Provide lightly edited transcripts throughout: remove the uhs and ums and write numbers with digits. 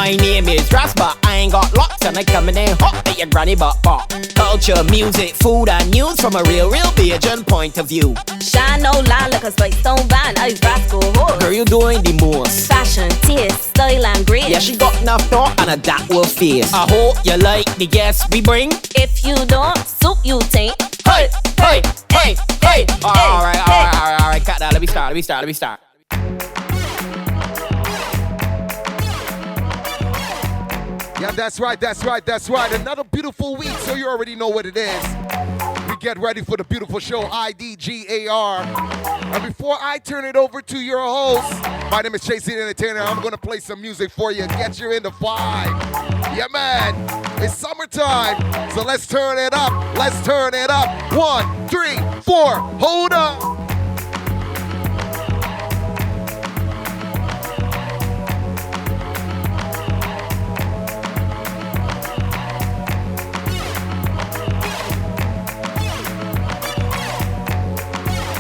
My name is Raspa, I ain't got lots and I coming in hot at your granny butt pop. Culture, music, food and news from a real Bajan point of view. Shine no line like a spice stone van, I rascal horse. Girl, you doing the most. Fashion, taste, style and grace. Yeah, she got enough thought and a that will face. I hope you like the guests we bring. If you don't, soup you taint. Hey, hey, hey, hey. Alright, cut that. Let me start. Yeah, that's right. Another beautiful week, so you already know what it is. We get ready for the beautiful show, IDGAR. And before I turn it over to your host, my name is Chasey the Entertainer. I'm going to play some music for you, get you in the vibe. Yeah, man, it's summertime, so let's turn it up. 1, 3, 4, hold up.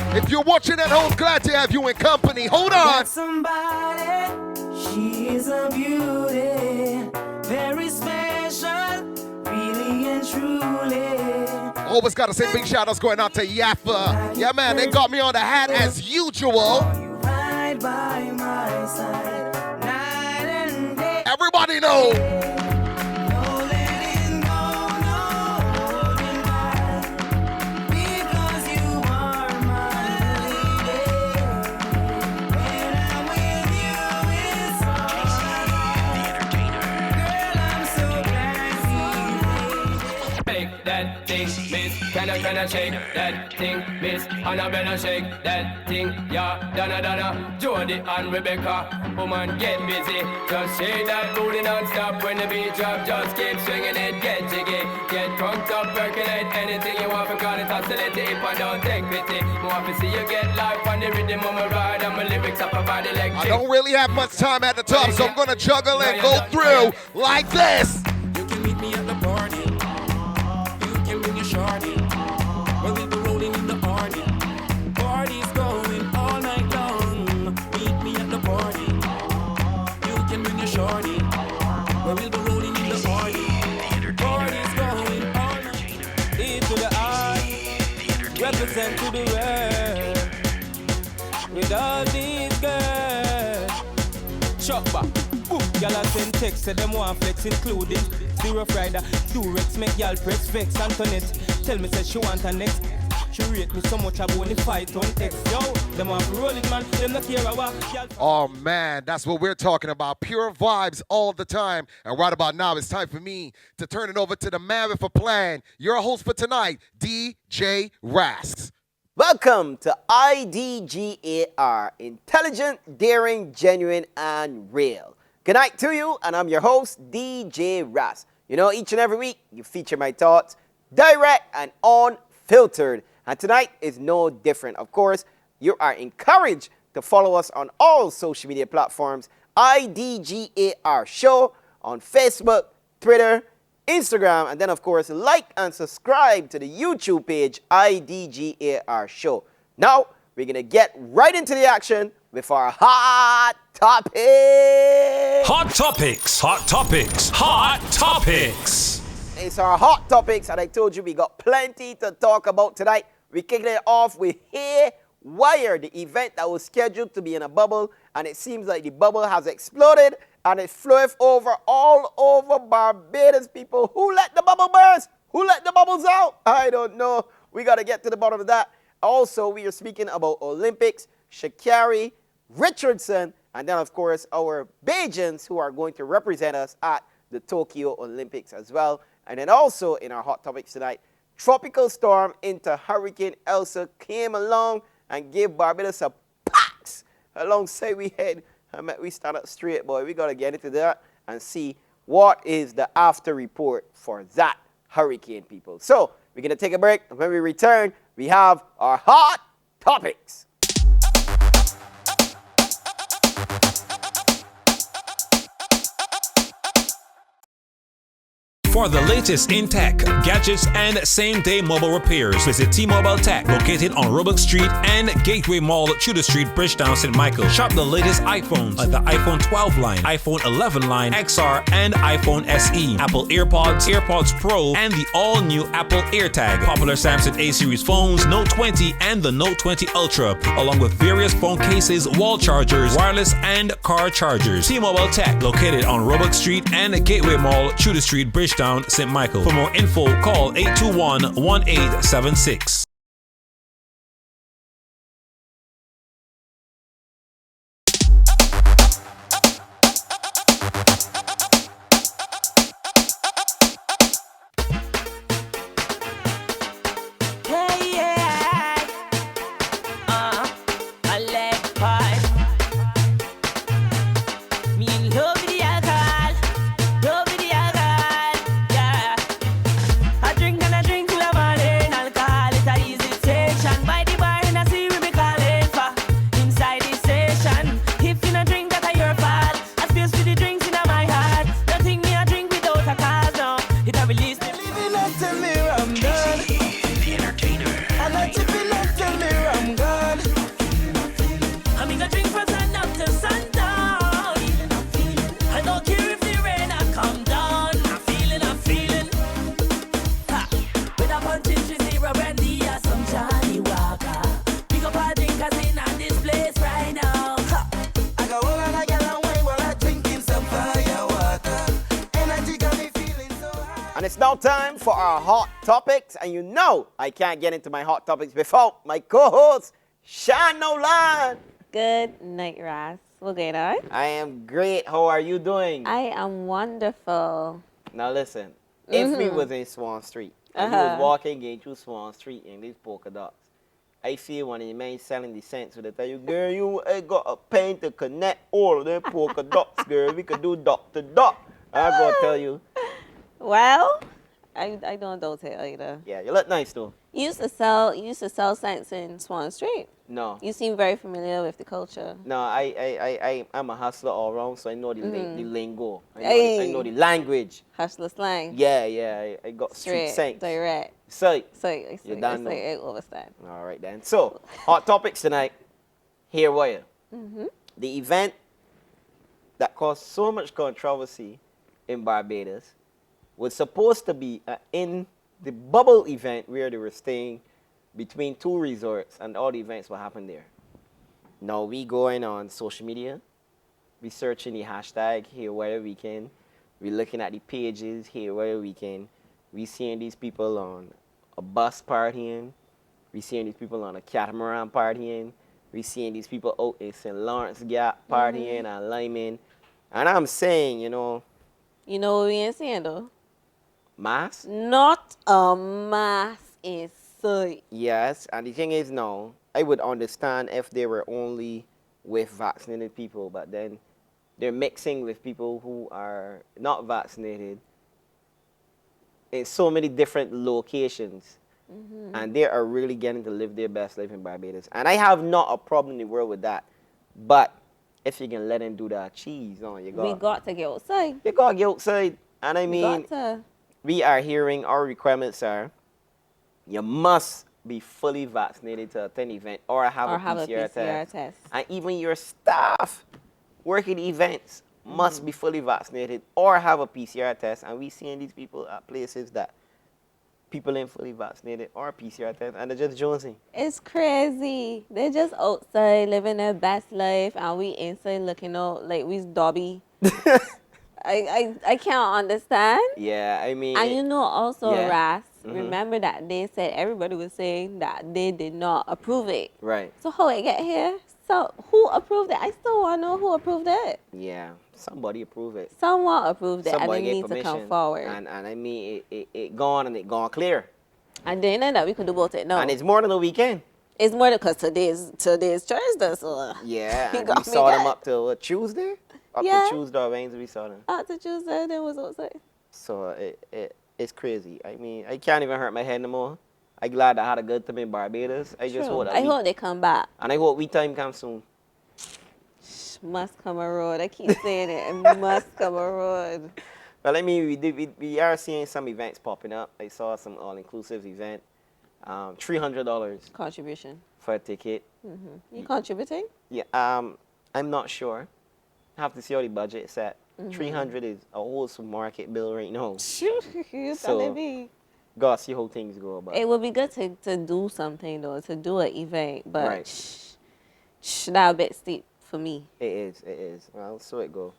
If you're watching at home, glad to have you in company. Hold on. Somebody, she is a beauty, very special, really and truly. Always gotta say big shout outs going out to Yaffa. Yeah, man, they got me on the hat as usual. Right by my side, night and day. Everybody know. Can I shake that thing, Miss Annabella, shake that thing, yeah, Donna, Jody and Rebecca, woman, get busy, just shake that booty non-stop when the beat drop, just keep swinging it, get jiggy, get crunked up, percolate, anything you want, because it's oscillate, if I don't take pity, more to see you get life on the rhythm of my ride, and my lyrics up about electric. I don't really have much time at the top, so I'm gonna juggle and go through like this. You can meet me at the party, you can bring your shorty. We'll be rolling in the party. Party's going all night long. Meet me at the party. You can bring your shorty. We'll be rolling in the party. Party's going all night. E to the I, represent to the world. With all these girls. Chuck back. Y'all send text, say them want flex, including Zero Friday, Durex, make y'all press vex, Antoinette. Tell me, say she want her next. She rate me so much, I won't fight on X. Yo, them want rolling, man, them not care about. Oh, man, that's what we're talking about. Pure vibes all the time. And right about now, it's time for me to turn it over to the man with a plan. Your host for tonight, DJ Rasks. Welcome to IDGAR, intelligent, daring, genuine, and real. Good night to you, and I'm your host, DJ Ras. You know, each and every week, you feature my thoughts, direct and unfiltered. And tonight is no different. Of course, you are encouraged to follow us on all social media platforms, IDGAR Show, on Facebook, Twitter, Instagram, and then, of course, like and subscribe to the YouTube page, IDGAR Show. Now, we're going to get right into the action with our hot topics. Hot topics. It's our hot topics, and I told you we got plenty to talk about tonight. We're kicking it off with Haywire, the event that was scheduled to be in a bubble, and it seems like the bubble has exploded, and it flew over all over Barbados, people. Who let the bubble burst? Who let the bubbles out? I don't know. We got to get to the bottom of that. Also, we are speaking about Olympics, Sha'Carri, Richardson, and then, of course, our Bajans who are going to represent us at the Tokyo Olympics as well. And then also in our hot topics tonight, tropical storm into Hurricane Elsa came along and gave Barbados a pax alongside we head. We stand up straight, boy. We got to get into that and see what is the after report for that hurricane, people. So we're going to take a break, and when we return, we have our hot topics. For the latest in tech, gadgets, and same-day mobile repairs, visit T-Mobile Tech, located on Roebuck Street and Gateway Mall, Tudor Street, Bridgetown, St. Michael. Shop the latest iPhones like the iPhone 12 line, iPhone 11 line, XR, and iPhone SE, Apple AirPods, AirPods Pro, and the all-new Apple AirTag, popular Samsung A-series phones, Note 20, and the Note 20 Ultra, along with various phone cases, wall chargers, wireless, and car chargers. T-Mobile Tech, located on Roebuck Street and Gateway Mall, Tudor Street, Bridgetown, St. Michael. For more info, call 821-1876. It's now time for our hot topics, and you know I can't get into my hot topics without my co-host, Sean Nolan. Good night, Ras. What's going on? I am great. How are you doing? I am wonderful. Now listen, if we was in Swan Street, and you was walking into Swan Street in these polka dots, I feel one of the men selling the cents would tell you, girl, you ain't got a pen to connect all of them polka dots, girl. We could do dot to dot. I'm going to tell you. Well, I don't doubt it either. Yeah, you look nice though. You used to sell scents in Swan Street. No. You seem very familiar with the culture. No, I'm a hustler all around, so I know the lingo. I know the language. Hustler slang. Yeah, I got street sense. Direct. So You done know. I understand. All right then. So, hot topics tonight. Here were the event that caused so much controversy in Barbados was supposed to be in the bubble event where they were staying between two resorts, and all the events will happen there. Now we going on social media, we searching the hashtag here where we can, we looking at the pages here where we can, we seeing these people on a bus partying, we seeing these people on a catamaran partying, we seeing these people out in St. Lawrence Gap partying and Lyman, and I'm saying, you know what we ain't saying though? Mass? Not a mass in sight. Yes, and the thing is now, I would understand if they were only with vaccinated people, but then they're mixing with people who are not vaccinated in so many different locations. And they are really getting to live their best life in Barbados. And I have not a problem in the world with that. But if you can let them do that cheese, we got to get outside. You got to get outside. And I mean, we are hearing our requirements are you must be fully vaccinated to attend the event or have a PCR test. And even your staff working events must be fully vaccinated or have a PCR test. And we seeing these people at places that people ain't fully vaccinated or PCR test, and they're just jonesing. It's crazy. They're just outside living their best life, and we inside looking out like we's Dobby. I can't understand. Yeah, I mean. And also, Ras, remember that they said everybody was saying that they did not approve it. Right. So how it get here? So who approved it? I still want to know who approved it. Yeah, somebody approved it. Someone approved it, Somebody and they need to come forward. And I mean, it gone and it gone clear. And then that we could do both it now. And it's more than a weekend. It's more than because today's Thursday, so. Yeah, and we saw them up to Tuesday? Up to Tuesday or Wednesday we saw them. Up to Tuesday, then was outside. So it's crazy. I mean, I can't even hurt my head no more. I'm glad I had a good time in Barbados. I hope they come back. And I hope we time comes soon. Must come a road. I keep saying it. It must come a road. Well, I mean, we are seeing some events popping up. I saw some all-inclusive event, $300 Contribution. for a ticket. You contributing? Yeah, I'm not sure. Have to see how the budget is set. 300 is a whole market bill right now. You So- telling me? Gotta see how things go. But It would be good to do something though, to do an event, but Right. that a bit steep for me. it is. Well, so it go.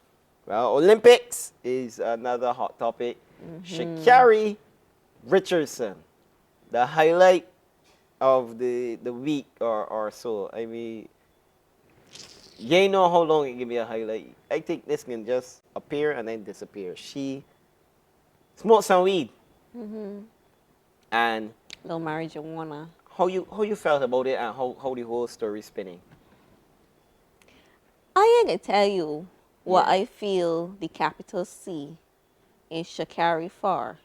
Well, Olympics is another hot topic. Sha'Carri Richardson, the highlight of the week or so. I mean, you ain't know how long it can be a highlight. I think this can just appear and then disappear. She smoked some weed. And Little marijuana. how you felt about it and how the whole story spinning? I ain't gonna tell you what Yeah. I feel the capital C in Sha'Carri for.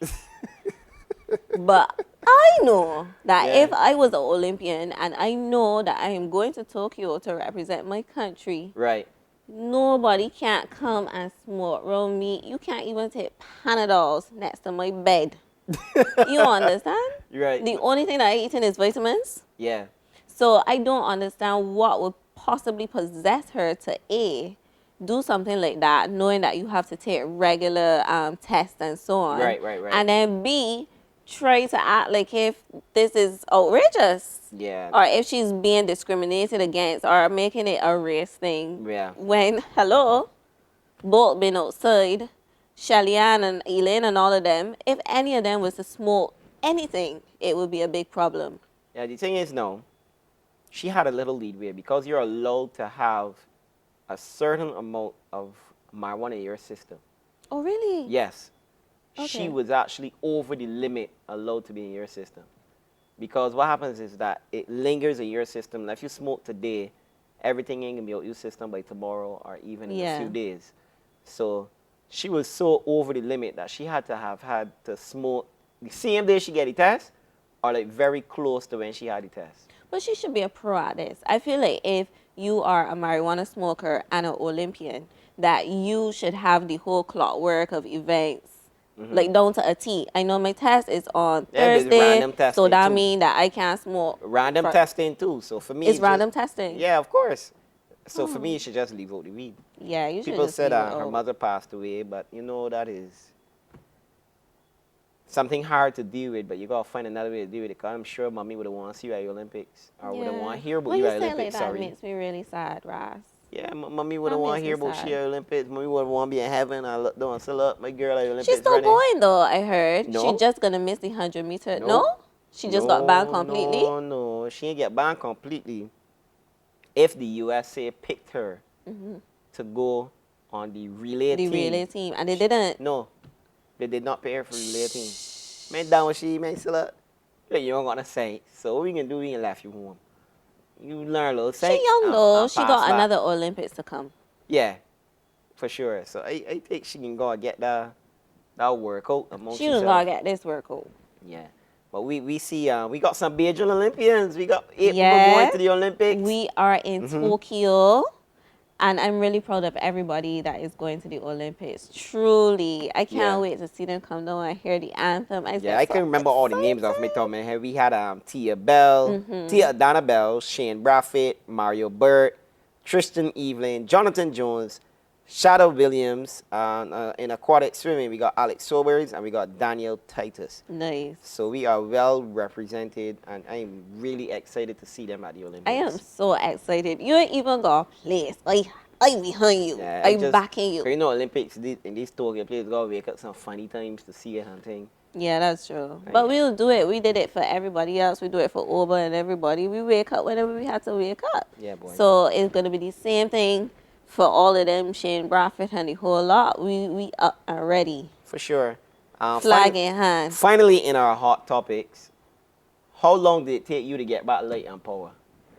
But I know that Yeah. if I was an Olympian and I know that I am going to Tokyo to represent my country, Right. nobody can't come and smoke around me. You can't even take Panadols next to my bed. You understand? Right. The only thing that I eat in is vitamins. Yeah. So I don't understand what would possibly possess her to A, do something like that, knowing that you have to take regular tests and so on. Right. And then B, try to act like if this is outrageous. Yeah. Or if she's being discriminated against or making it a race thing. Yeah. When, hello, both been outside, Shelly Ann and Elaine and all of them, if any of them was to smoke anything, it would be a big problem. Yeah, the thing is, no, she had a little leadway because you're allowed to have a certain amount of marijuana in your system. Oh, really? Yes. Okay. She was actually over the limit allowed to be in your system. Because what happens is that it lingers in your system. And if you smoke today, everything ain't going to be out your system by tomorrow or even in a few days. So she was so over the limit that she had to have had to smoke the same day she get the test or like very close to when she had the test. But she should be a pro at this. I feel like if you are a marijuana smoker and an Olympian, that you should have the whole clockwork of events, like down to a T. I know my test is on Yeah, there's Thursday, random testing so that too. means that I can't smoke. Random testing too. So for me, It's just- random testing? Yeah, of course. So for me, you should just leave out the weed. Yeah, you should People just said leave it her out. mother passed away, but you know that is something hard to deal with. But you gotta find another way to deal with it. Cause I'm sure mommy would have wanted to see you at the Olympics, or would have wanted to hear about when you you at the say it like Olympics. that, Sorry. it makes me really sad, Ras. Yeah, mommy would have That wanted to makes hear me about sad. she at the Olympics. Mommy would have wanted to be in heaven. I look down, still up, my girl at the Olympics. She's still running. going though, I heard. No. She's just gonna miss the 100-meter. No. No? She just got banned completely? No, she ain't get banned completely. If the USA picked her to go on the relay The team. relay team. And they didn't. No, they did not pay her for relay team. Man, down when she man still up. You don't gonna say. So what we can do? We can laugh you home. You learn a little. She young though. She got another Olympics to come. Yeah, for sure. So I think she can go and get that workout amongst She was herself. gonna get this workout. Yeah. But we see we got some Beijing Olympians. We got 8 people Yeah. going to the Olympics. We are in Tokyo. And I'm really proud of everybody that is going to the Olympics. Truly. I can't Yeah. wait to see them come down and hear the anthem. Yeah, I can remember all the names off my top of my head. We had Tia Bell, Donna Bell, Shane Braffett, Mario Burt, Tristan Evelyn, Jonathan Jones, Shadow Williams. In aquatic swimming, we got Alex Sobers and we got Daniel Titus. Nice. So we are well represented, and I'm really excited to see them at the Olympics. I am so excited. You ain't even got a place. I behind you. Yeah, I'm backing you. You know, Olympics in these Tokyo places, gotta wake up some funny times to see it and thing. Yeah, that's true. Right. But we'll do it. We did it for everybody else. We do it for Oba and everybody. We wake up whenever we have to wake up. Yeah, boy. So it's going to be the same thing for all of them, Shane Braffett and the whole lot. We up and ready. For sure. Flag in hand. Finally, in our hot topics, how long did it take you to get back light and power?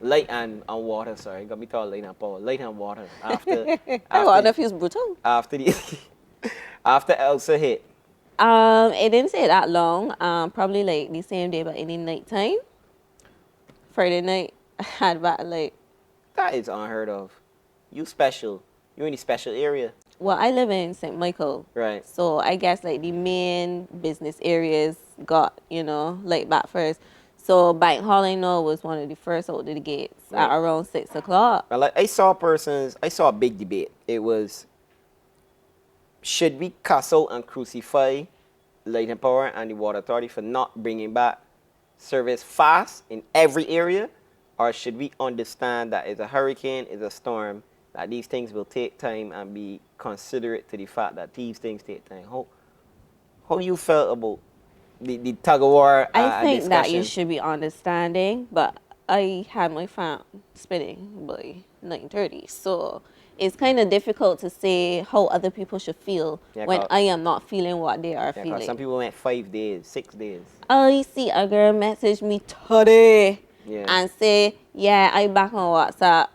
Light and water, sorry. Got me talking light and power. Light and water. After, I wonder if he's brutal. after the after Elsa hit. It didn't take that long. Probably like the same day, but in the night time. Friday night, I had back light. That is unheard of. You special. You in the special area. Well, I live in St. Michael. Right. So I guess like the main business areas got, like back first. So Bank Hall I know was one of the first out of the gates at Right. around 6 o'clock. Well, I saw a big debate. It was, should we cuss out and crucify Light and Power and the Water Authority for not bringing back service fast in every area? Or should we understand that it's a hurricane, it's a storm, that these things will take time and be considerate to the fact that these things take time? How you felt about the tug of war I think that you discussion? should be understanding, but I had my fan spinning by 9:30. So it's kind of difficult to say how other people should feel Yeah, when 'cause- I am not feeling what they are Yeah, 'cause feeling. some people went 5 days, 6 days. I see a girl message me today Yeah. and say, yeah, I back on WhatsApp.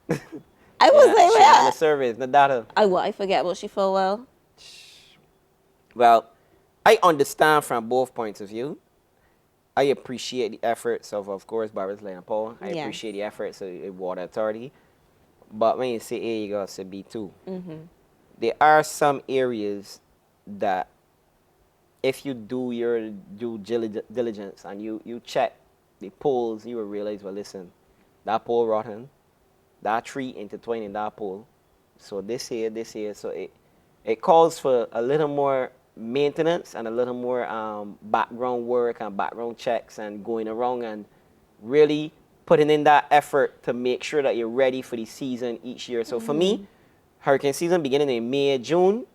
I was Yeah, like, she had the well, service, the data. I forget what she felt well. Well, I understand from both points of view. I appreciate the efforts of course, Barbara's Land and Power. I Yes. appreciate the efforts of the Water Authority. But when you say A, you gotta say B too. There are some areas that if you do your due diligence and you check the poles, you will realize, well, listen, that pole rotten, that tree intertwined in that pole. So this here, so it calls for a little more maintenance and a little more background work and background checks and going around and really putting in that effort to make sure that you're ready for the season each year. So for me, hurricane season beginning in May, June,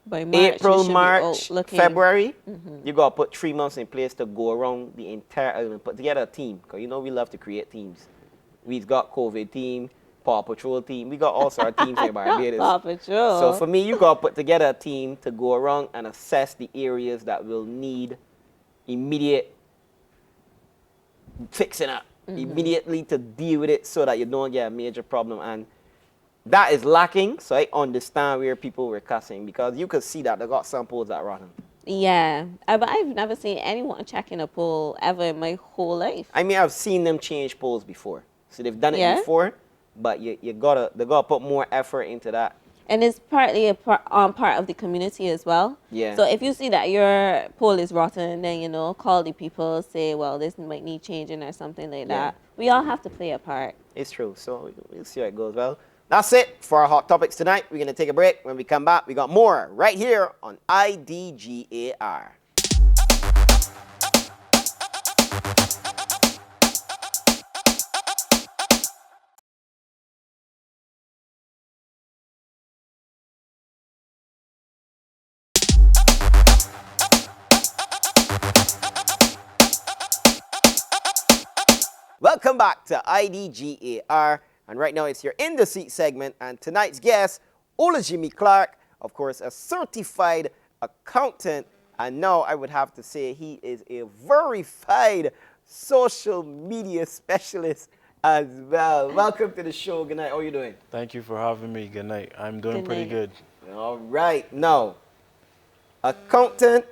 By March, you April, should be March, out looking. February, you got to put 3 months in place to go around the entire island, put together a team. Because we love to create teams. We've got COVID team, Paw Patrol team. We got all sorts of teams here by Barbados. Paw Patrol. So for me, you got to put together a team to go around and assess the areas that will need immediate fixing up, immediately to deal with it so that you don't get a major problem. And that is lacking, so I understand where people were cussing because you could see that they got some poles that rotten. Yeah, but I've never seen anyone checking a poll ever in my whole life. I mean, I've seen them change poles before, so they've done it Yeah? before, but they gotta put more effort into that. And it's partly a part of the community as well. Yeah. So if you see that your poll is rotten, then, call the people, say, well, this might need changing or something like that. We all have to play a part. It's true, so we'll see how it goes. Well, that's it for our hot topics tonight. We're gonna take a break. When we come back, we got more right here on IDGAR. Welcome back to IDGAR, and right now it's your In the Seat segment, and tonight's guest, Olujimi Clarke, of course, a certified accountant, and now I would have to say he is a verified social media specialist as well. Welcome to the show. Good night. How are you doing? Thank you for having me. Good night. I'm doing Good pretty night. good. All right. Now, accountant,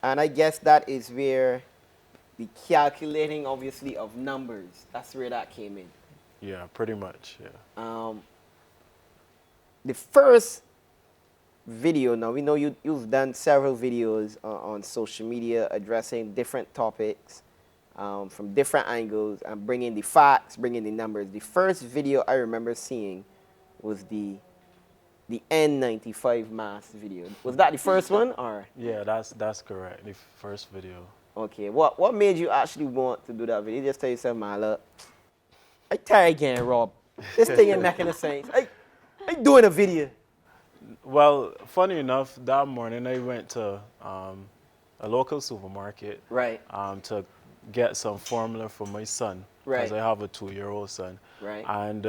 and I guess that is where the calculating, obviously, of numbers, that's where that came in. Yeah, pretty much. Yeah. The first video, now we know you've done several videos on social media addressing different topics from different angles and bringing the facts, bringing the numbers. The first video I remember seeing was the N95 mask video. Was that the first one, or? Yeah, that's correct. The first video. Okay, what made you actually want to do that video? You just tell yourself, man, look, I tired getting robbed. This thing ain't making a sense. I doing a video. Well, funny enough, that morning I went to a local supermarket. Right. To get some formula for my son. Right. Because I have a 2-year-old son. Right. And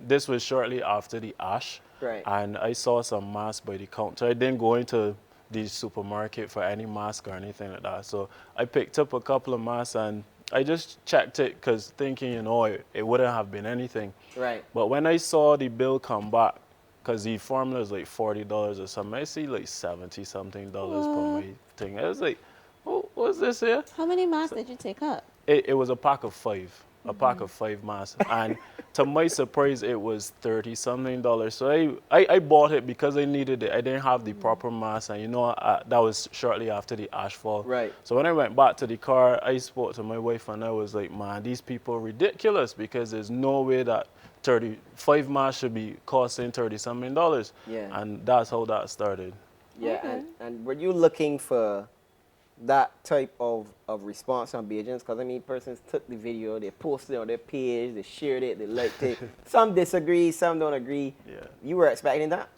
this was shortly after the ash. Right. And I saw some masks by the counter. I didn't go into the supermarket for any mask or anything like that. So I picked up a couple of masks and I just checked it because thinking, it wouldn't have been anything. Right. But when I saw the bill come back, because the formula is like $40 or something, I see like $70-something per my thing. I was like, oh, what's this here? How many masks did you take up? It was a pack of 5. a pack of 5 masks. And to my surprise, it was $30-something. So I bought it because I needed it. I didn't have the proper mask, and that was shortly after the ashfall. Right. So when I went back to the car, I spoke to my wife, and I was like, man, these people are ridiculous, because there's no way that 5 masks should be costing $30-something. Yeah. And that's how that started. Yeah, Okay. and were you looking for that type of response from Bajans? Because, I mean, persons took the video, they posted it on their page, they shared it, they liked it. Some disagree, some don't agree. Yeah. You were expecting that?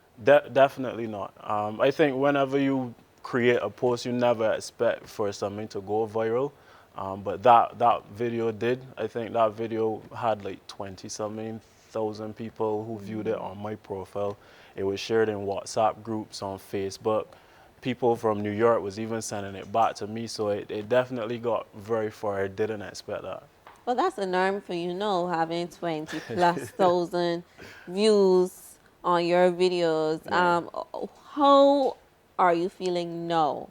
Definitely not. I think whenever you create a post, you never expect for something to go viral. But that video did. I think that video had like 20-something thousand people who viewed it on my profile. It was shared in WhatsApp groups, on Facebook. People from New York was even sending it back to me, so it definitely got very far. I didn't expect that. Well, that's a norm for having 20,000+ views on your videos. Yeah. How are you feeling now?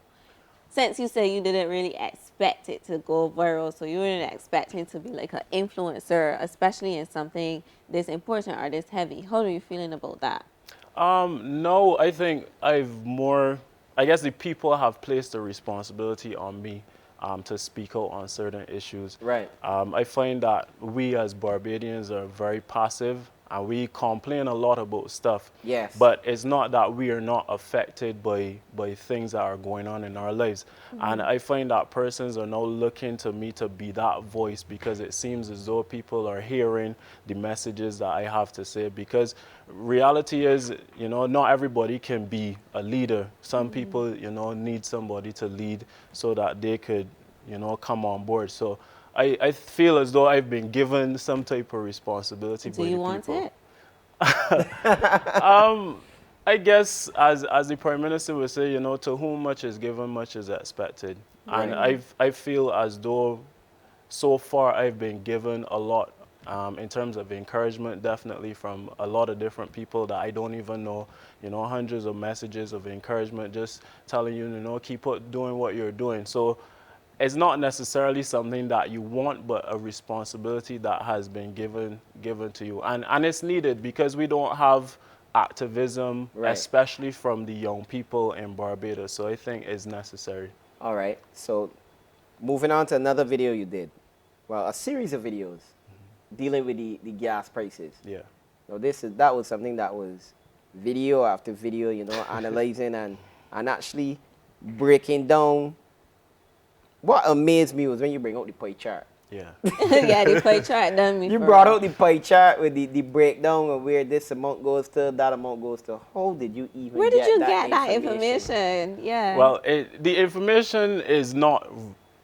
Since you say you didn't really expect it to go viral, so you weren't expecting to be like an influencer, especially in something this important or this heavy. How are you feeling about that? No, I think I guess the people have placed the responsibility on me to speak out on certain issues. Right. I find that we as Barbadians are very passive, and we complain a lot about stuff. Yes. But it's not that we are not affected by things that are going on in our lives. And I find that persons are now looking to me to be that voice, because it seems as though people are hearing the messages that I have to say. Because reality is, not everybody can be a leader. Some people, need somebody to lead so that they could, come on board. So I feel as though I've been given some type of responsibility. Do you want it? I guess, as the Prime Minister would say, to whom much is given, much is expected. Right. And I feel as though so far I've been given a lot in terms of encouragement, definitely from a lot of different people that I don't even know. Hundreds of messages of encouragement, just telling you, keep doing what you're doing. So it's not necessarily something that you want, but a responsibility that has been given to you. And it's needed, because we don't have activism, right, especially from the young people in Barbados. So I think it's necessary. All right. So moving on to another video you did. Well, a series of videos dealing with the gas prices. Yeah. So that was something that was video after video, analyzing and actually breaking down. What amazed me was when you bring out the pie chart. Yeah. Yeah, the pie chart done me. You brought out the pie chart with the breakdown of where this amount goes to, that amount goes to. How did you even Where did you that get that information? Yeah. Well, the information is not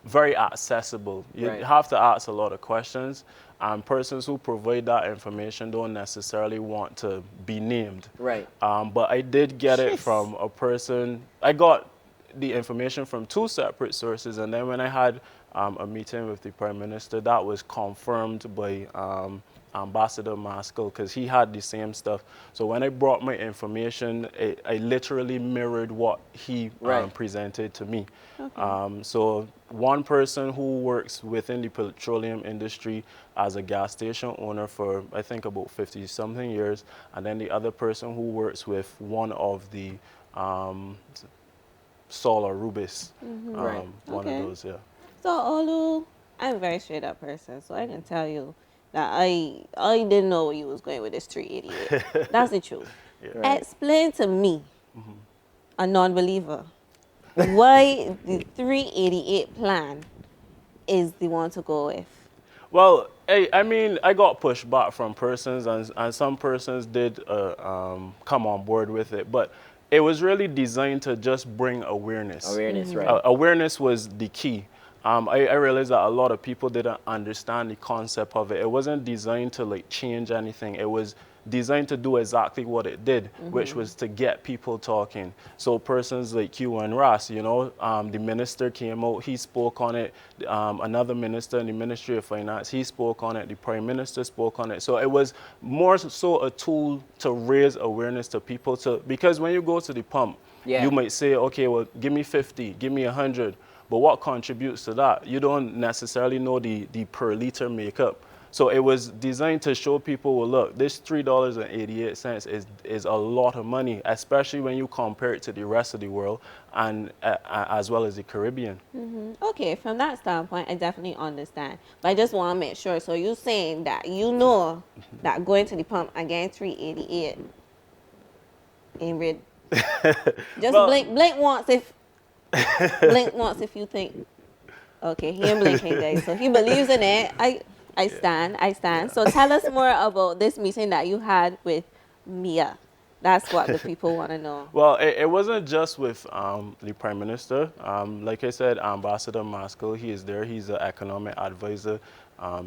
very accessible. You Right. have to ask a lot of questions, and persons who provide that information don't necessarily want to be named. Right. But I did get it from a person. I got the information from 2 separate sources, and then when I had a meeting with the Prime Minister, that was confirmed by Ambassador Maskell, because he had the same stuff. So when I brought my information, I literally mirrored what he Right. presented to me. Okay. So one person who works within the petroleum industry as a gas station owner for, I think, about 50-something years, and then the other person who works with one of the Sol or Rubis, Right. one Okay. of those, yeah. So Olu, I'm a very straight up person, so I can tell you that I didn't know where you was going with this 388. That's the truth. Yeah. Right. Explain to me, a non-believer, why the 388 plan is the one to go with. Well, I mean, I got pushed back from persons, and some persons did come on board with it, but it was really designed to just bring awareness. Awareness, right. Awareness was the key. I realized that a lot of people didn't understand the concept of it. It wasn't designed to like change anything. It was designed to do exactly what it did, which was to get people talking. So persons like you and Ras, the minister came out, he spoke on it. Another minister in the Ministry of Finance, he spoke on it. The Prime Minister spoke on it. So it was more so a tool to raise awareness to people, because when you go to the pump, Yeah. you might say, okay, well, give me 50, give me 100. But what contributes to that? You don't necessarily know the per liter makeup. So it was designed to show people, well, look, this $3.88 is a lot of money, especially when you compare it to the rest of the world and as well as the Caribbean. Okay, from that standpoint, I definitely understand. But I just want to make sure. So you're saying that you know that going to the pump and getting 388 ain't rid. Just Well- blink once if blink once if you think. Okay, he ain't blinking, guys. So he believes in it. I stand. So tell us more about this meeting that you had with Mia. That's what the people want to know. Well, it wasn't just with the Prime Minister. Like I said, Ambassador Maskell, he is there. He's an economic advisor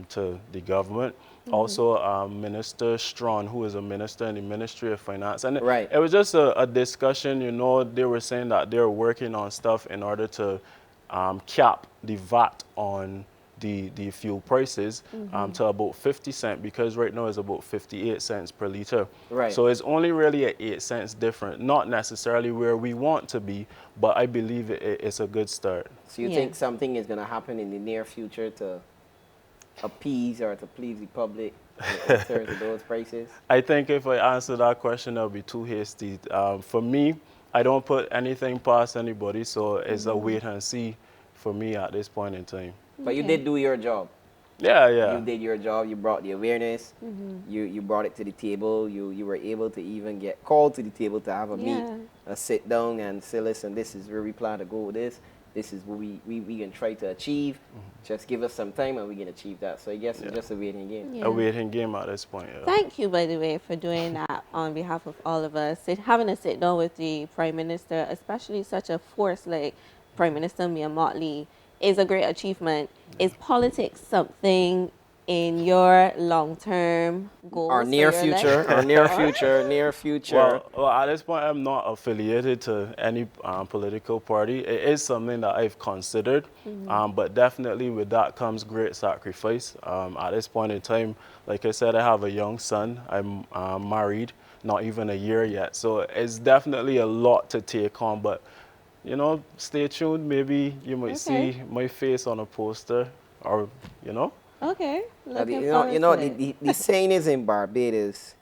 to the government. Also, Minister Strawn, who is a minister in the Ministry of Finance. And Right. it was just a discussion, you know, they were saying that they're working on stuff in order to cap the VAT on the fuel prices to about 50 cents, because right now it's about 58 cents per liter. Right. So it's only really at 8 cents different, not necessarily where we want to be, but I believe it's a good start. So you think something is going to happen in the near future to appease or to please the public in terms of those prices? I think if I answer that question, I'll be too hasty. For me, I don't put anything past anybody, so it's a wait and see for me at this point in time. But you did do your job. Yeah, yeah. You did your job. You brought the awareness. You brought it to the table. You were able to even get called to the table to have a meet, a sit down and say, listen, this is where we plan to go with this. This is what we can try to achieve. Just give us some time and we can achieve that. So I guess it's just a waiting game. Yeah. A waiting game at this point. Yeah. Thank you, by the way, for doing that on behalf of all of us. Having a sit down with the Prime Minister, especially such a force like Prime Minister Mia Mottley, is a great achievement. Is politics something in your long-term goals? Our near for your future, life? near future. Well, at this point, I'm not affiliated to any political party. It is something that I've considered, but definitely with that comes great sacrifice. At this point in time, like I said, I have a young son. I'm married, not even a year yet. So it's definitely a lot to take on, but you know, stay tuned. Maybe you might see my face on a poster, or you know. Okay. The saying is in Barbados,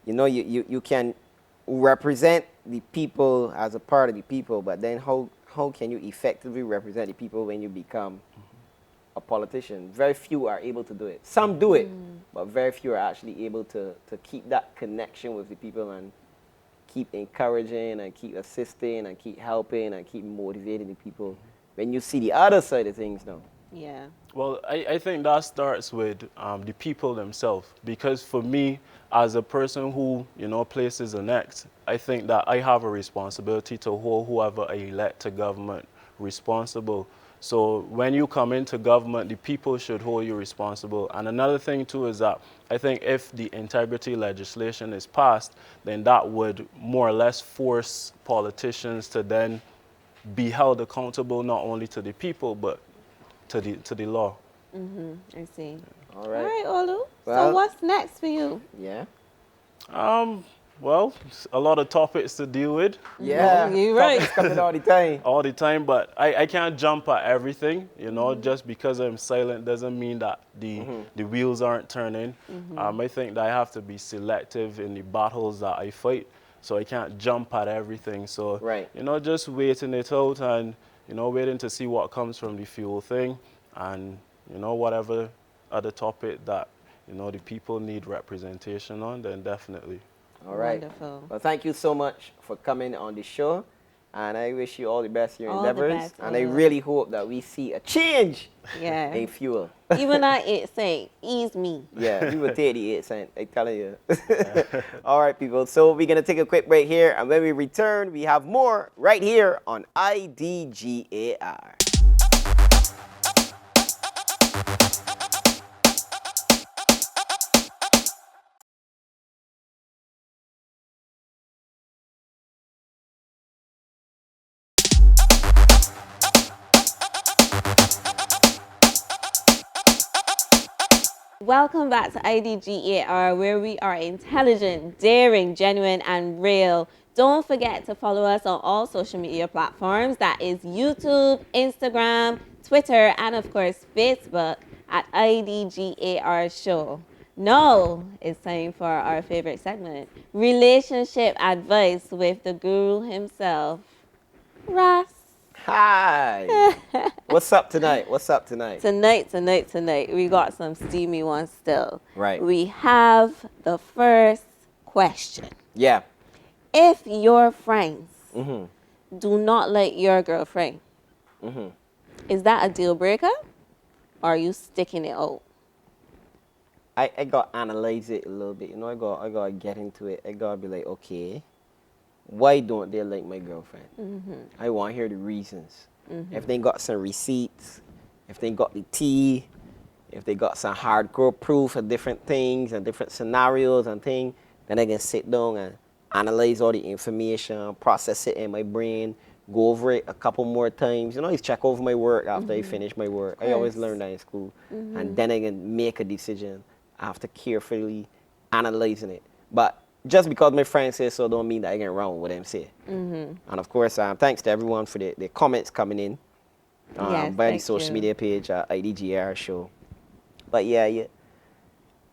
you know, you can represent the people as a part of the people, but then how can you effectively represent the people when you become a politician? Very few are able to do it. Some do it, but very few are actually able to keep that connection with the people and keep encouraging and keep assisting and keep helping and keep motivating the people when you see the other side of things now. Yeah. Well, I think that starts with the people themselves, because for me, as a person who, you know, places an act, I think that I have a responsibility to hold whoever I elect to government responsible. So when you come into government, the people should hold you responsible. And another thing too is that I think if the integrity legislation is passed, then that would more or less force politicians to then be held accountable not only to the people, but to the law. I see. All right. All right, Olu. Well- So what's next for you? Yeah. Well, a lot of topics to deal with Yeah. You're right. Topics coming all the time. all the time, but I can't jump at everything, you know. Just because I'm silent doesn't mean that the wheels aren't turning. I think that I have to be selective in the battles that I fight, so I can't jump at everything. So, Right. you know, just waiting it out and, you know, waiting to see what comes from the fuel thing, and, you know, whatever other topic that, you know, the people need representation on, then definitely. All right. Wonderful. Well, thank you so much for coming on the show. And I wish you all the best in your All the endeavors. best, And I Olu. really hope that we see a change Yeah. in fuel. Even at 8 cents, ease me. Yeah, we will take the 8 cents. I'm telling you. All right, people. So we're going to take a quick break here. And when we return, we have more right here on IDGAR. Welcome back to IDGAR, where we are intelligent, daring, genuine, and real. Don't forget to follow us on all social media platforms. That is YouTube, Instagram, Twitter, and of course, Facebook at IDGARSHOW. Now it's time for our favorite segment, relationship advice with the guru himself, Ross. Hi. What's up tonight? What's up tonight? Tonight, we got some steamy ones still. Right. We have the first question. Yeah. If your friends Mm-hmm. do not like your girlfriend, Mm-hmm. is that a deal breaker? Or are you sticking it out? I got to analyze it a little bit. You know, I got to get into it. I got to be like, okay, why don't they like my girlfriend? Mm-hmm. I want to hear the reasons. If they got some receipts, if they got the tea, if they got some hardcore proof of different things and different scenarios and things, then I can sit down and analyze all the information, process it in my brain, go over it a couple more times. You know, I check over my work after I finish my work. I always learn that in school. And then I can make a decision after carefully analyzing it. But just because my friend says so don't mean that I get wrong with them say. And of course, thanks to everyone for the comments coming in Yes, via the thank social you. media page, IDGAR show. But yeah,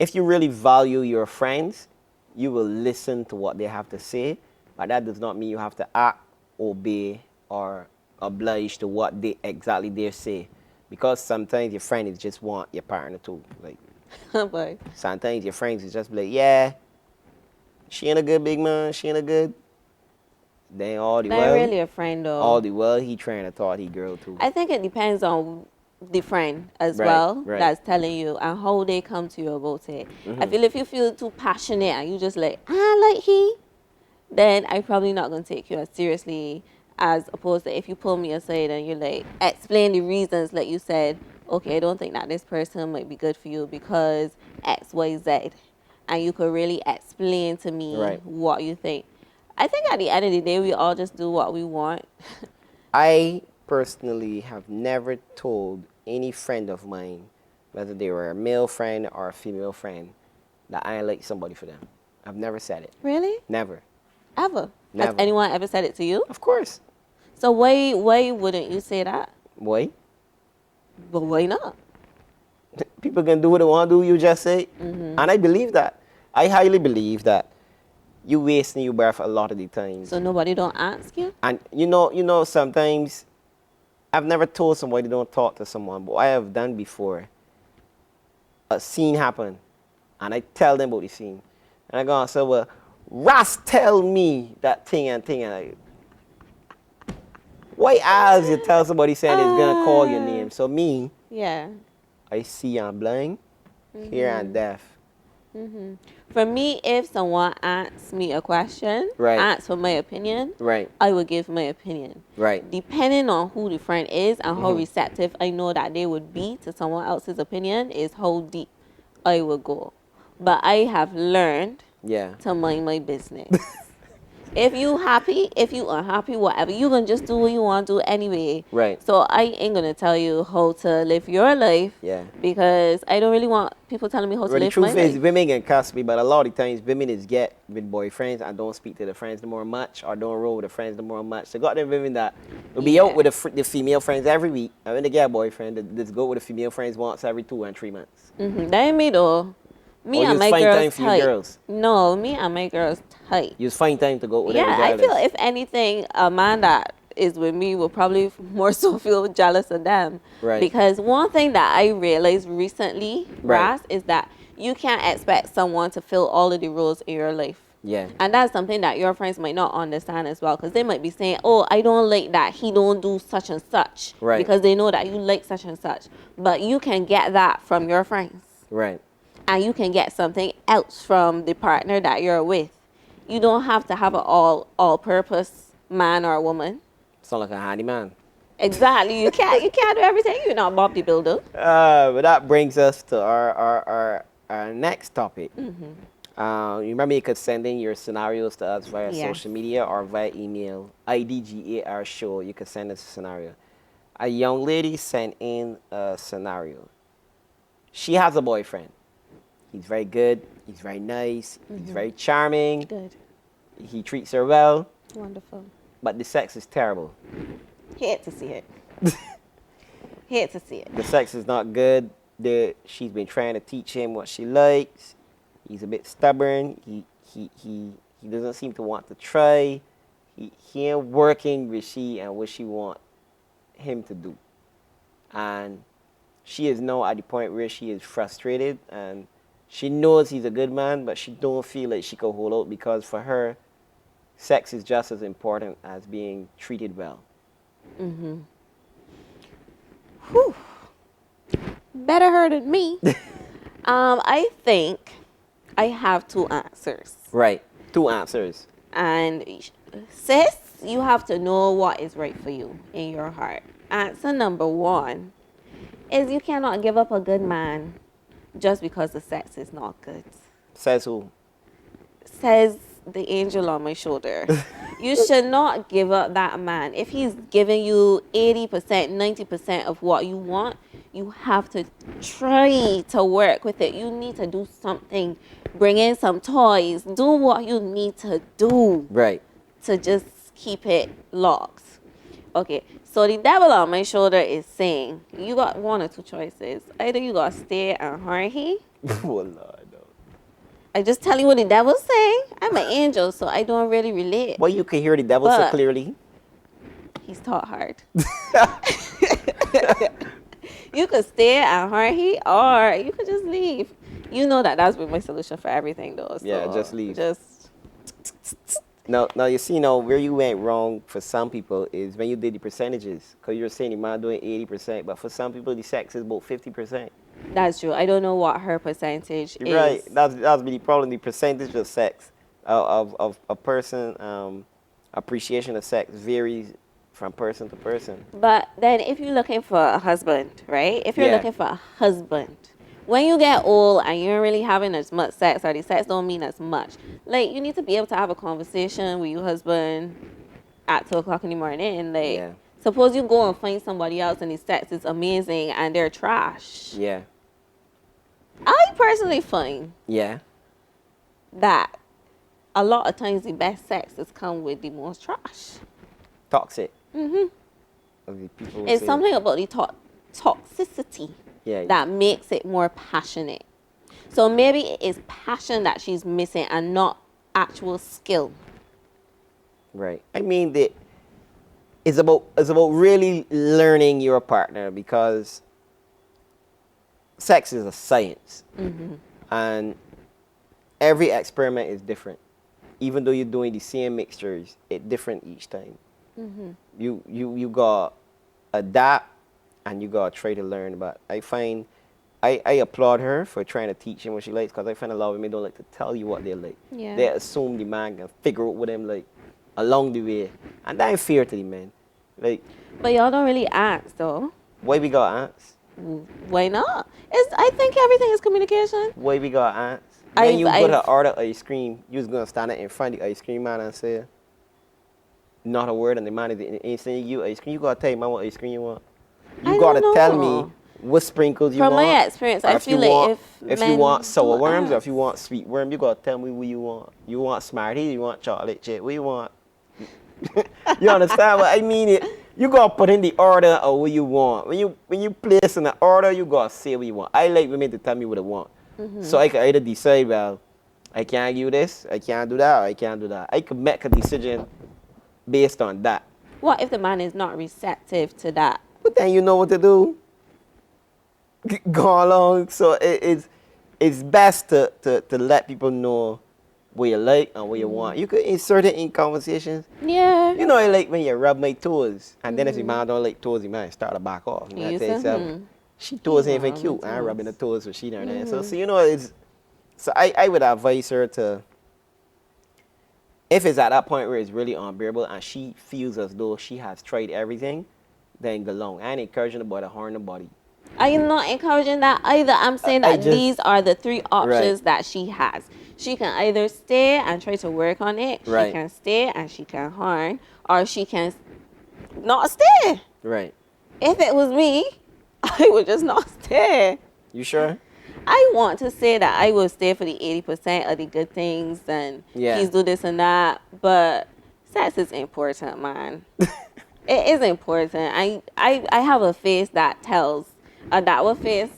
if you really value your friends, you will listen to what they have to say. But that does not mean you have to act, obey, or oblige to what they exactly they say. Because sometimes your friend is just want your partner to like. Boy. Sometimes your friends is just be like, yeah, she ain't a good big man, she ain't a good. Then all the Not well, really a friend though. all the well, he trying to thought he girl too. I think it depends on the friend as Right, well right. that's telling you and how they come to you about it. Mm-hmm. I feel if you feel too passionate and you just like, like he, then I'm probably not going to take you as seriously as opposed to if you pull me aside and you're like, explain the reasons like you said, okay, I don't think that this person might be good for you because X, Y, Z. And you could really explain to me Right. what you think. I think at the end of the day, we all just do what we want. I personally have never told any friend of mine, whether they were a male friend or a female friend, that I ain't like somebody for them. I've never said it. Really? Never. Ever? Never. Has anyone ever said it to you? Of course. So why wouldn't you say that? Why? But why not? People can do what they want to do, you just say. And I believe that. I highly believe that you wasting your breath a lot of the times. So nobody don't ask you? And you know, sometimes I've never told somebody don't talk to someone, but I have done before. A scene happened, and I tell them about the scene. And I go and say, well, Ross tell me that thing and I, why as you tell somebody saying it's gonna call your name? So me, Yeah. I see I'm blind, hear and deaf. For me, if someone asks me a question, Right. asks for my opinion, Right, I would give my opinion. right. Depending on who the friend is and how receptive I know that they would be to someone else's opinion is how deep I would go. But I have learned Yeah. to mind my business. If you happy, if you unhappy, whatever, you can just do what you want to do anyway. Right. So I ain't gonna tell you how to live your life. Yeah. Because I don't really want people telling me how to Well, the live my truth is, life. women can cuss me, but a lot of times women is get with boyfriends and don't speak to the friends no more much, or don't roll with the friends no more much. So got them women that will be out with the female friends every week, and when they get a boyfriend, they just go with the female friends once every 2 and 3 months. That ain't me though. Me Or and you my find time girls for your tight. girls. No, me and my girls tight. You just find time to go with them Yeah, I regardless. feel if anything, a man that is with me will probably more so feel jealous of them. Right. Because one thing that I realized recently, Right. Ras, is that you can't expect someone to fill all of the roles in your life. Yeah. And that's something that your friends might not understand as well, because they might be saying, oh, I don't like that he don't do such and such. Right. Because they know that you like such and such. But you can get that from your friends. Right. And you can get something else from the partner that you're with. You don't have to have an all-purpose man or woman. Sound like a handyman. Exactly. You can't do everything. You're not Bob the Builder. But that brings us to our next topic. You remember you could send in your scenarios to us via Yes. social media or via email. IDGARSHOW. You could send us a scenario. A young lady sent in a scenario. She has a boyfriend. He's very good. He's very nice. He's very charming. Good. He treats her well. Wonderful. But the sex is terrible. Hate to see it. Hate to see it. The sex is not good. she's been trying to teach him what she likes. He's a bit stubborn. He doesn't seem to want to try. He ain't working with she and what she want him to do. And she is now at the point where she is frustrated and she knows he's a good man, but she don't feel like she can hold out because for her, sex is just as important as being treated well. Mm-hmm. Whew. Better her than me. I think I have 2 answers. Right. 2 answers. And sis, you have to know what is right for you in your heart. Answer number 1 is you cannot give up a good man just because the sex is not good. Says who? Says the angel on my shoulder. You should not give up that man. If he's giving you 80%, 90% of what you want, you have to try to work with it. You need to do something. Bring in some toys. Do what you need to do. Right. To just keep it locked. Okay, so the devil on my shoulder is saying, you got 1 or 2 choices. Either you got to stay and hurry. Oh, Lord, no. I just tell you what the devil's saying. I'm an angel, so I don't really relate. Well, you can hear the devil so clearly. He's taught hard. You could stay and hurry, or you could just leave. You know that's been my solution for everything, though. So Yeah, just leave. Just... Now you see, where you went wrong for some people is when you did the percentages. Because you're saying the man doing 80%, but for some people, the sex is about 50%. That's true. I don't know what her percentage is. Right. That's the problem. The percentage of sex, of a person, appreciation of sex varies from person to person. But then if you're looking for a husband, right? If you're looking for a husband, when you get old and you're really having as much sex or the sex don't mean as much, like you need to be able to have a conversation with your husband at 2 o'clock in the morning. Like, suppose you go and find somebody else and the sex is amazing and they're trash. Yeah. I personally find that a lot of times the best sex has come with the most trash. Toxic. Mm-hmm. People It's something about the toxicity that makes it more passionate. So maybe it is passion that she's missing and not actual skill. Right. I mean, it's about really learning your partner because sex is a science. Mm-hmm. And every experiment is different. Even though you're doing the same mixtures, it's different each time. Mm-hmm. You got adapt and you got to try to learn. But I find I applaud her for trying to teach him what she likes because I find a lot of women don't like to tell you what they like. Yeah. They assume the man can figure out what them like along the way. And that ain't fair to the men. Like, but y'all don't really ask though. Why we got ask? Why not? I think everything is communication. Why we got ask? When you go to order ice cream, you was going to stand up in front of the ice cream man and say, not a word, and the man ain't saying you ice cream. You got to tell him what ice cream you want. You got to tell me what sprinkles you want. From my experience, I feel like if you want sour worms or if you want sweet worm, you got to tell me what you want. You want Smarties, you want chocolate chip, what you want? You understand what I mean? You got to put in the order of what you want. When you place in the order, you got to say what you want. I like women to tell me what they want. Mm-hmm. So I can either decide, well, I can't do this, I can't do that, or I can't do that. I could make a decision based on that. What if the man is not receptive to that? But then you know what to do. Go along. So it's best to let people know what you like and what you want. You could insert it in conversations. Yeah. You know, I like when you rub my toes. And then if the man don't like toes, the man start to back off. You know, tell yourself, she toes ain't even cute. I'm rubbing the toes for she down there. So you know, so I would advise her to, if it's at that point where it's really unbearable and she feels as though she has tried everything, then go along. I ain't encouraging the boy to harm the body. I am not encouraging that either. I'm saying that these are the 3 options that she has. She can either stay and try to work on it. Right. She can stay and she can harm. Or she can not stay. Right. If it was me, I would just not stay. You sure? I want to say that I will stay for the 80% of the good things and please do this and that. But sex is important, man. It is important. I have a face that tells, that face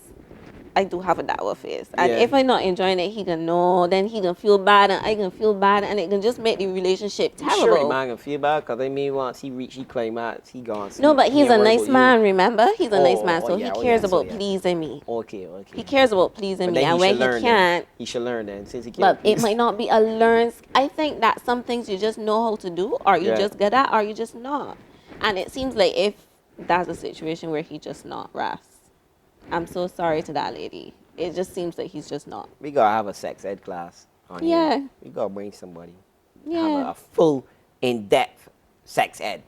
I do have a dour face. And Yeah. if I'm not enjoying it, he can know, then he can feel bad and I can feel bad and it can just make the relationship terrible. Sure, man, can feel bad because I mean, once he reach, he climax, he gone. So No, but he's a ain't worried nice about you. man, remember? He's a nice man, so yeah, he cares so about yeah. pleasing me. Okay. He cares about pleasing But me, then and he when should he learn can't, then. He should learn then, since he but can't. it might not be a learn. I think that some things you just know how to do, or you Yeah. just good at, or you just not. And it seems like if that's a situation where he just not, Ras. I'm so sorry to that lady. It just seems like he's just not. We gotta have a sex ed class on Yeah. here. We gotta bring somebody. Yeah. Have a full, in-depth sex ed.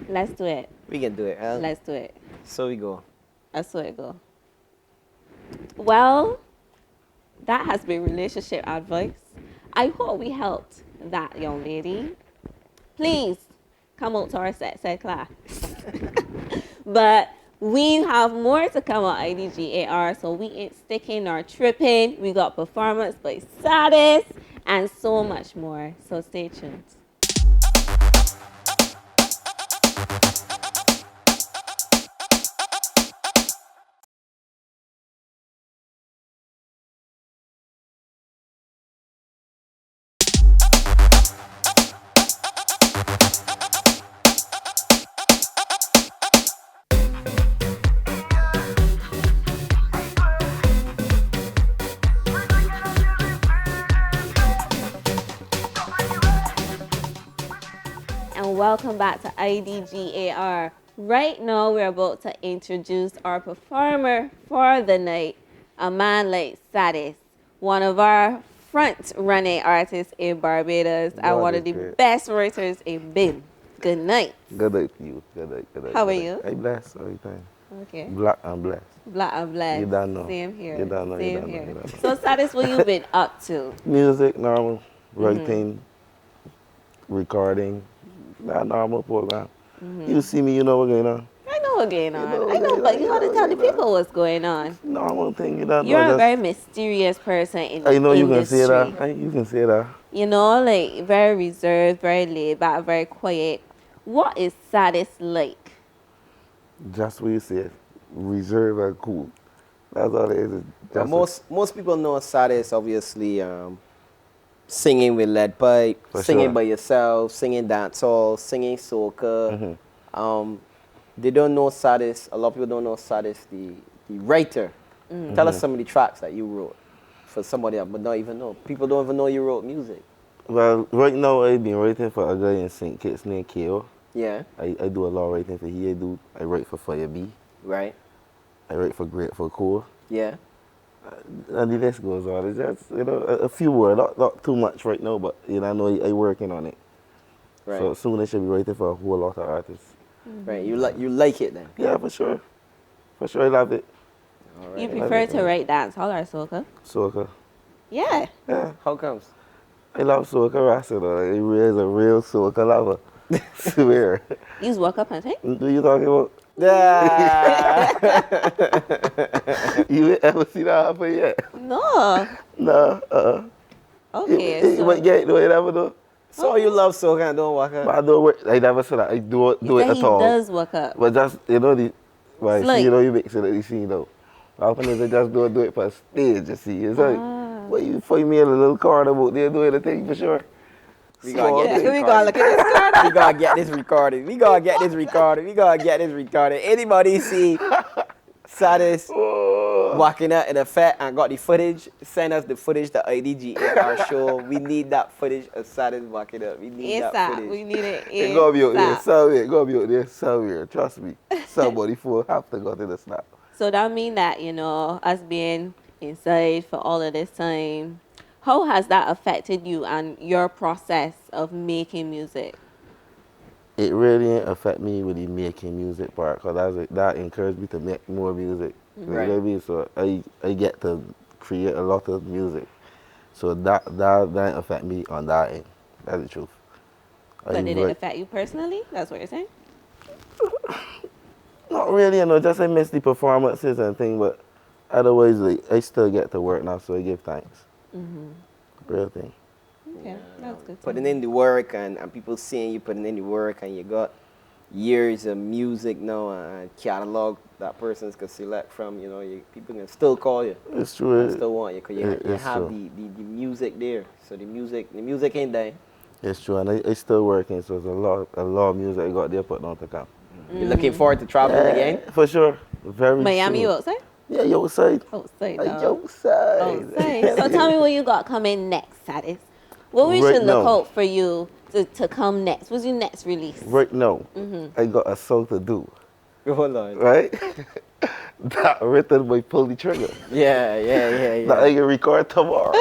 Let's do it. We can do it, huh? Let's do it. So we go. I saw it go. Well, that has been relationship advice. I hope we helped that young lady. Please come out to our sex ed class. But we have more to come on IDGAR, so we ain't sticking or tripping. We got performance by Saddis and so much more. So stay tuned. And welcome back to IDGAR. Right now, we're about to introduce our performer for the night, a man like Saddis, one of our front-running artists in Barbados and one of the best writers in BIM. Good night. Good night to you. Good night. How are you? I'm blessed all the time. Okay. Black and blessed. Black and blessed. You don't know. Same here. You don't know. Same You don't know. here. You don't know. So, Saddis, what you been up to? Music, normal. Writing, recording. That normal program. You see me, you know what's going on. I know what's going on. know I know, what's but you going gotta on, tell the you know. people what's going on. Normal thing, you don't know. You're a just- very mysterious person in the I know you can industry. say that. You can say that. You know, like very reserved, very laid back, very quiet. What is Saddis like? Just what you said. Reserved and cool. That's all it is. It's But just most people know Saddis, obviously, singing with lead pipe, For singing sure. by yourself, singing dancehall, singing soca. They don't know Saddis. A lot of people don't know Saddis, the writer. Tell us some of the tracks that you wrote for somebody that would not even know. People don't even know you wrote music. Well, right now I've been writing for a guy in St. Kitts named K.O. Yeah, I do a lot of writing for he. I write for Fire B. right. I write for Grateful Core. Yeah. And the list goes on. It's just, a few words, not too much right now, but, I know I'm working on it. Right. So soon I should be writing for a whole lot of artists. Right. You like it then. Yeah, for sure. For sure, I love it. All You right. prefer to write dancehall or soca? Soca. Yeah. Yeah, How comes? I love soca, Rasta, though. Like, he is a real soca lover. Swear. You woke up and say, Do you talking about? Yeah. You ever see that happen yet? no. No, Okay. You might get it, do it ever do. So you love soca and don't walk But out. I don't work. I never said that. I do You it said at he all. does wake up. But just, right, Slick. see, you mix it, you see, Often is I just don't do it for stage, you see. It's like, well, you find me in a little corner about there doing the thing for sure. We gotta get this We gotta look recorded. at this card. We gotta get this recorded. We gotta get this recorded. We gotta get this recorded. Anybody see Saddis walking out in a fat and got the footage? Send us the footage to IDGAR show. We need that footage of Saddis walking up. We need that ASAP. footage. We need it It's gonna be out there ASAP. somewhere. It's gonna be out there somewhere. Trust me. Somebody will have to go to the snap. So that means that, us being inside for all of this time, how has that affected you and your process of making music? It really didn't affect me with the making music part, because that encouraged me to make more music. You know what I mean? So I get to create a lot of music. So that didn't affect me on that end. That's the truth. But did it affect you personally? That's what you're saying? Not really, just I miss the performances and things, but otherwise, I still get to work now, so I give thanks. Real thing. Okay, that's good. Putting in the work and people seeing you putting in the work and you got years of music now and catalog that persons can select from, you know, people can still call you. It's true. They still want you because you have true. the music there. So the music ain't dying. It's true, and it's still working. So there's a lot of music I got there put on to come. You're looking forward to traveling again? For sure. Very Miami, soon. you outside? Yeah, you outside. Outside, Outside. So tell me what you got coming next, Saddis. What we Right should look now. out for you to come next? What's your next release? Right now, I got a song to do. Hold on. Right? That written by Pull the Trigger. Yeah. That I can record tomorrow.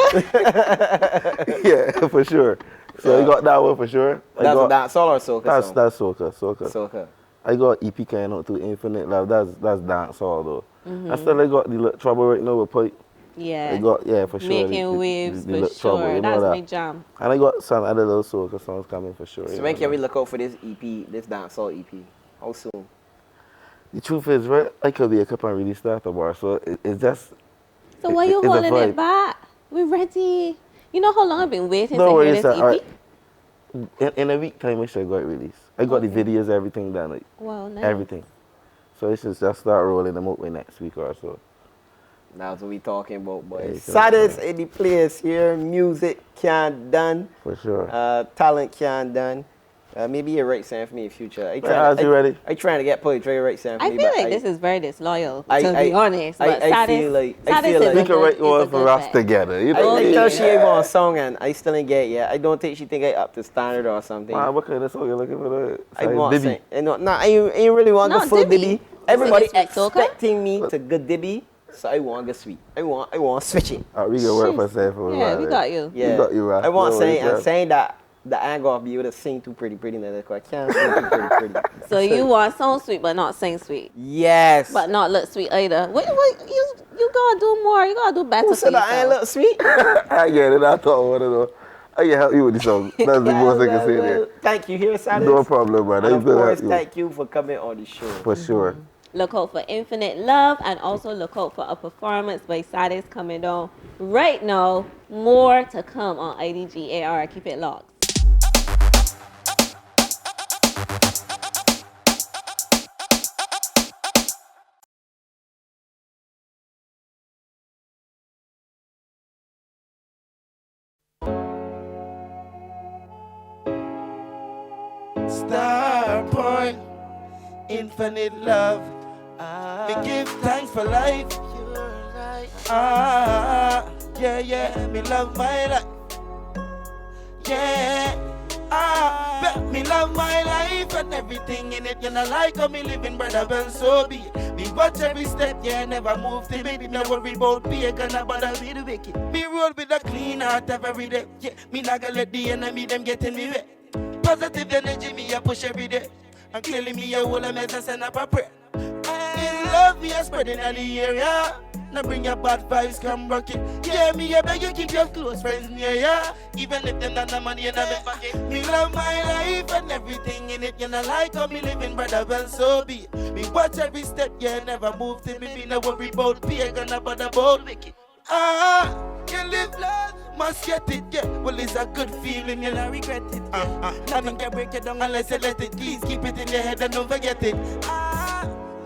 Yeah, for sure. So I got that one for sure. That's a dancehall or soca song? That's soca. Soca. I got EP coming out to Infinite Love. That's dancehall though. I still got the little trouble right now with Pipe. Yeah. I got for sure. Making waves the for little sure. Trouble, you know That's that. my jam. And I got some other little soca songs coming for sure. So when can we look out for this EP, this dancehall EP? How soon? The truth is, right, I could be a couple and really start the bar. So it's just. So why you it's a holding vibe. it back? We're ready. You know how long I've been waiting No to hear worries, this sir. EP? In a week time, I should got it released. I got the videos, everything done, like Wow, nice. everything. So it should just start rolling them out by next week or so. That's what we talking about, boys. Yeah, Saddis in the place here. Music can't done. For sure. Talent can't done. Maybe you're right saying for me in future. I you ready? I trying to get poetry right saying for I me. feel but like this is very disloyal, I- to be honest. But I Saddis, feel like- I Saddis feel is like- a We can write good- one is a for good us bet. together. You I know? tell she ain't want a song and I still ain't get it yet. I don't think she think I up to standard or something. Man, what kind of song you looking for? I want Dibby. sing. I ain't really want No, the full Dibby. dibby. Everybody Sing it, soca? expecting me to good dibby, so I want to sweet. I want switch it. We can work for safe for Yeah, we got you. Yeah, We got you, Ras. I want No saying worries, and Ras. saying that I ain't gonna be able to sing too pretty now. I can't sing too pretty. So you want sound sweet but not sing sweet, Yes. but not look sweet either. What you gotta do more. You gotta do better Who for said I ain't yourself. look sweet? I get it. I thought I wanted to know. I can help you with the song. That's the most I can say there. Thank you here, Saddis. No problem, man. And I of will course, help you. thank you for coming on the show. For sure. Look out for Infinite Love and also look out for a performance by Saddis coming on right now. More to come on IDGAR. Keep it locked. Star point, infinite love. Me give thanks for life. Yeah, me love my life. Me love my life and everything in it. You know, like how me living, brother, well, so be it. Me watch every step, yeah, never move to me. No worry about being gonna bother me the wicked. Me roll with a clean heart every day. Yeah, me not gonna let the enemy them get in me way. Positive energy, me a push every day. And clearly me a whole a mess and send up a prayer. In love, me a spreading in the area. Now bring your bad vibes, come rock it. Yeah, me a beg you keep your close friends near ya. Even if them not the money in the pocket. Me love my life and everything in it. You know like how me living, brother, well, so be it. Me watch every step, yeah, never move to me. Me no worry about being gonna bother about wicked. You live life, must get it, yeah. Well, it's a good feeling, you'll not regret it. Nothing can break it down unless you let it. Please keep it in your head and don't forget it.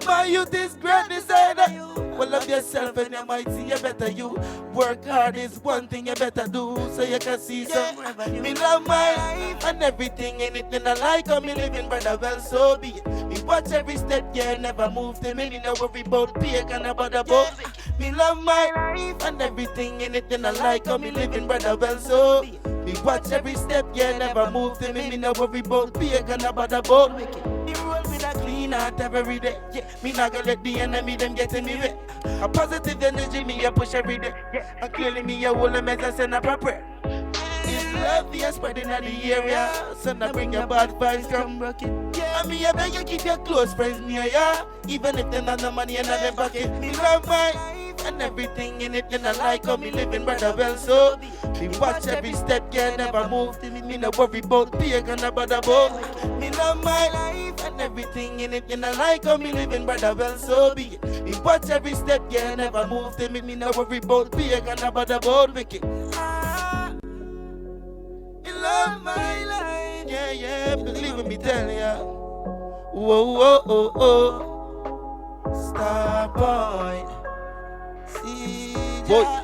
My youth is great, inside of you. Well, love yourself and you might see a better you. Work hard is one thing you better do, so you can see some revenue. Me love my life and everything in it. And I like how me living, brother, well, so be it. Me watch every step, yeah, never move to me. Me no worry about pig and about the boat. Me love my life and everything in it. And I like how me living, brother, well, so be it. Me watch every step, yeah, never move to me. Me no worry about pig and about the boat. Me roll with a clean heart every day. Yeah, me not gonna let the enemy them get in me way. A positive energy, me a push every day. Yeah, and clearly me a whole a mess and send up a prayer. It's love, we are spreading in the area. So now bring your bad vibes, come rock it. Yeah, me a beg you keep your close friends near ya. Even if they not no money in their pocket. Me love my life and everything in it. You know like how me living, brother, well, so me watch every step, yeah, never move to me. Me no worry about being gonna bother about. Me love my life and everything in it. You know like how me living, brother, well, so be it. Me watch every step, yeah, never move to me. Me no worry about being gonna bother about wicked. Me love my life, yeah, believe me, tell ya. Whoa, whoa, oh, oh. Star boy. See ya.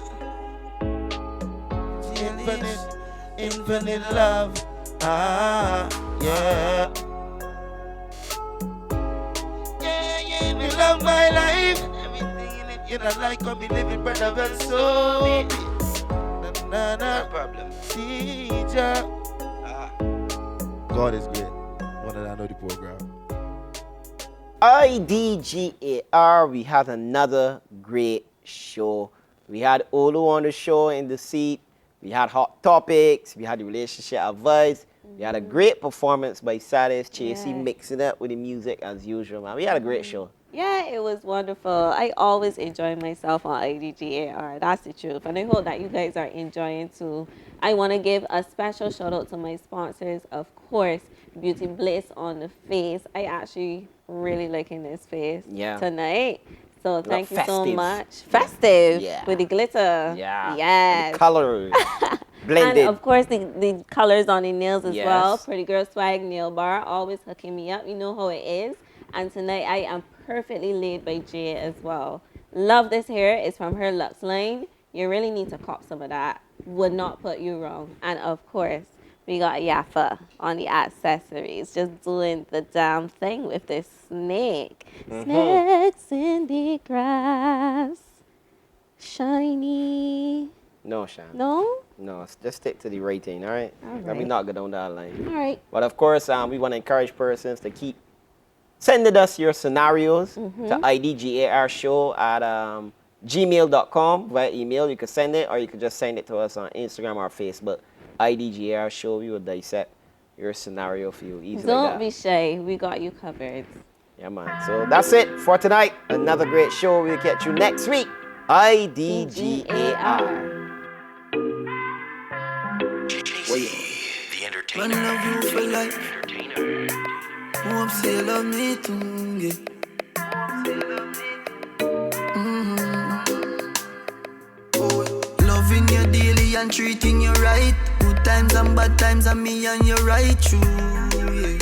Infinite love. Ah, yeah. Yeah, you love my life. Everything in it, you know, like how me living, brother, well, so. No problem. See ya. God is great. One that I know the program. IDGAR, we had another great show. We had Olu on the show in the seat. We had hot topics. We had the relationship advice. We had a great performance by Saddis, Chasey mixing up with the music as usual, man. We had a great show. Yeah, it was wonderful. I always enjoy myself on IDGAR. That's the truth. And I hope that you guys are enjoying too. I want to give a special shout out to my sponsors, of course, Beauty Bliss on the face. I actually really liking this face tonight. So thank you so much. Festive with the glitter. Yeah. Yes. The colors. Blended. And of course the colors on the nails as well. Pretty Girl Swag Nail Bar, always hooking me up. You know how it is. And tonight I am perfectly laid by Jay as well. Love this hair. It's from her Luxe line. You really need to cop some of that. Would not put you wrong. And of course, we got Yafa on the accessories, just doing the damn thing with this snake. Snakes in the grass, shiny. No, Sham. No? No, just stick to the rating, all right? Let me not go down that line. All right. But of course, we want to encourage persons to keep sending us your scenarios to IDGARShow at gmail.com via email. You can send it, or you can just send it to us on Instagram or Facebook. IDGARShow, we will dissect your scenario for you. Easy Don't like that. be shy. We got you covered. Yeah, man. So that's it for tonight. Another great show. We'll catch you next week. IDGAR. The entertainer. Man, love you for life. Hope say love me too, yeah. Loving you daily and treating you right. Good times and bad times and me and you right through, yeah.